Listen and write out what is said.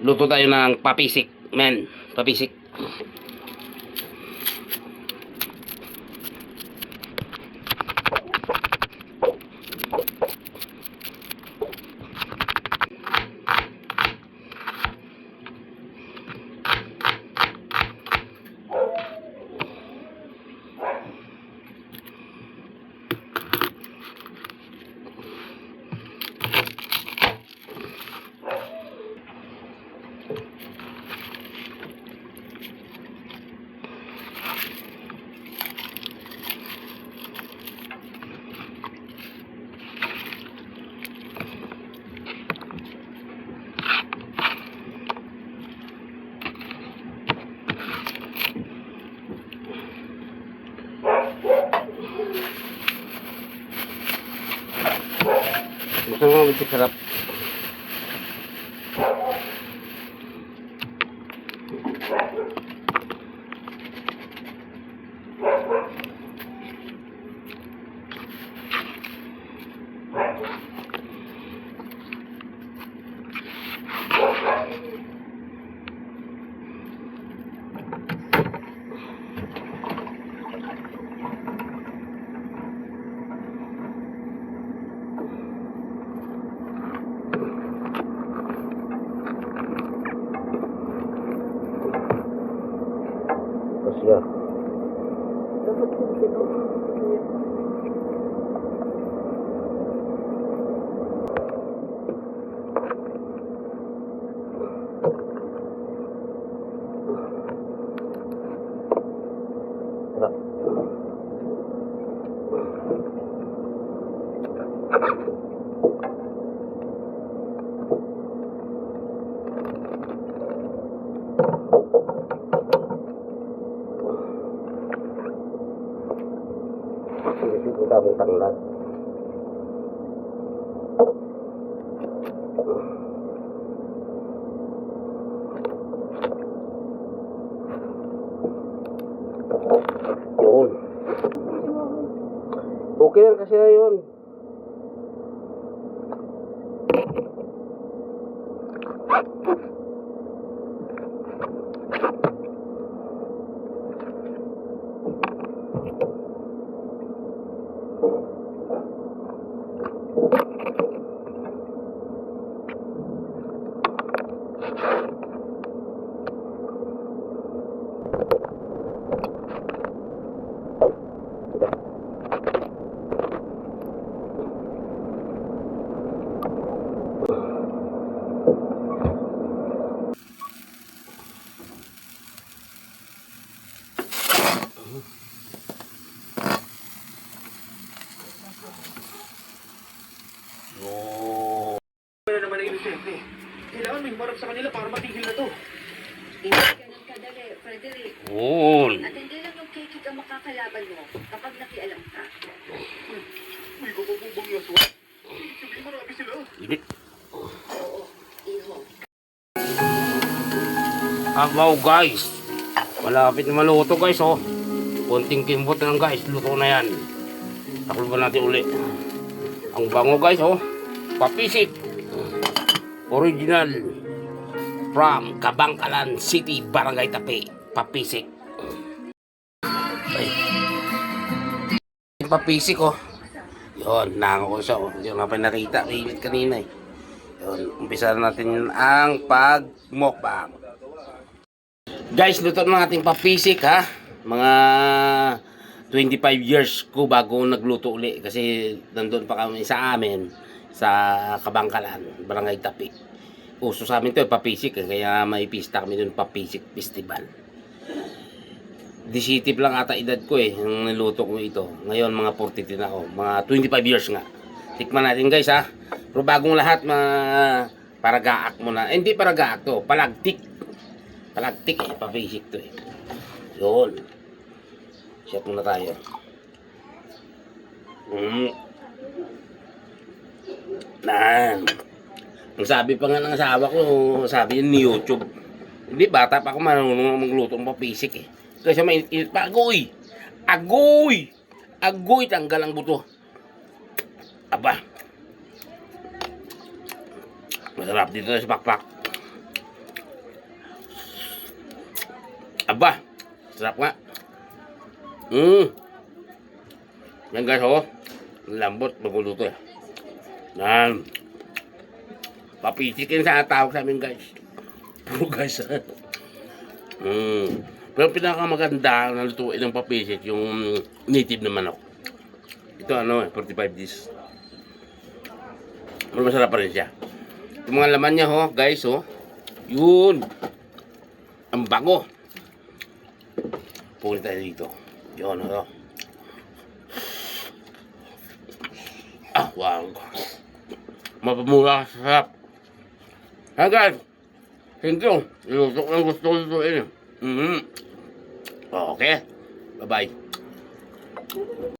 Luto tayo ng papisik, men. Papisik. Ito nga medyo sarap. Kasya. Dapat hindi ko. Sarap. Ito tamang tanglad. Yun. Okay lang kasi na yun. Kailangan may humarap sa kanila para matigil na to. Hindi ganun kadali, Frederick. Yun. At hindi lang yung kikik ang makakalaban mo kapag nakialam ka. May bababubang yaswa. Sabihin marami sila. Init. Oo, iho. Wow guys. Malapit na maluto guys oh. Konting kimbot na lang guys. Luto na yan. Takluban natin uli. Ang bango guys oh. Papisik. Original from Kabangkalan City, Barangay Tapi, Papisik. Ay. Papisik oh. Yun, nango ko siya oh. Hindi ko nga pa nakita, mainit kanina eh. Yun, umpisa na natin ang pag-mukbang. Guys, luto na ating papisik ha. Mga 25 years ko bago nagluto uli kasi nandun pa kami sa amin sa Kabangkalan, Barangay Tapi. Uso sa amin to papisik kaya may pista kami dun, papisik festival. Disitip lang ata edad ko eh nung niluto ko ito. Ngayon mga 42 na ako, mga 25 years nga. Tikman natin guys ha. Pero bagong lahat paragaak muna. Eh, hindi paragaak to, palagtik. Palagtik eh, papisik to eh. Yun. Shot muna tayo. Nan. Ang sabi pa nga ng asawa ko, sabi yun ni YouTube. Hindi, bata pa ako marunong magluto ng papisik eh. Kasi mainit pa, agoy! Agoy! Agoy, tanggal ang buto. Aba. Masarap dito sa pakpak. Aba, sarap nga. Yan guys, oh. Ang lambot, maguluto eh. Yan. Papisikin sa tawag sa amin guys. Puro guys. Pero pinakamaganda na lutuin ng papisit, yung native na manok. Ito ano, 45 days. Pero masarap pa rin siya. Yung mga laman niya, ho, guys, oh. Yun. Ang bango. Puli tayo dito. Yun, oh. Ah, wow. Mapamura ka sa sarap. Ha, guys. Thank you. Ilutok ang gusto ko lutuin. Okay. Bye-bye.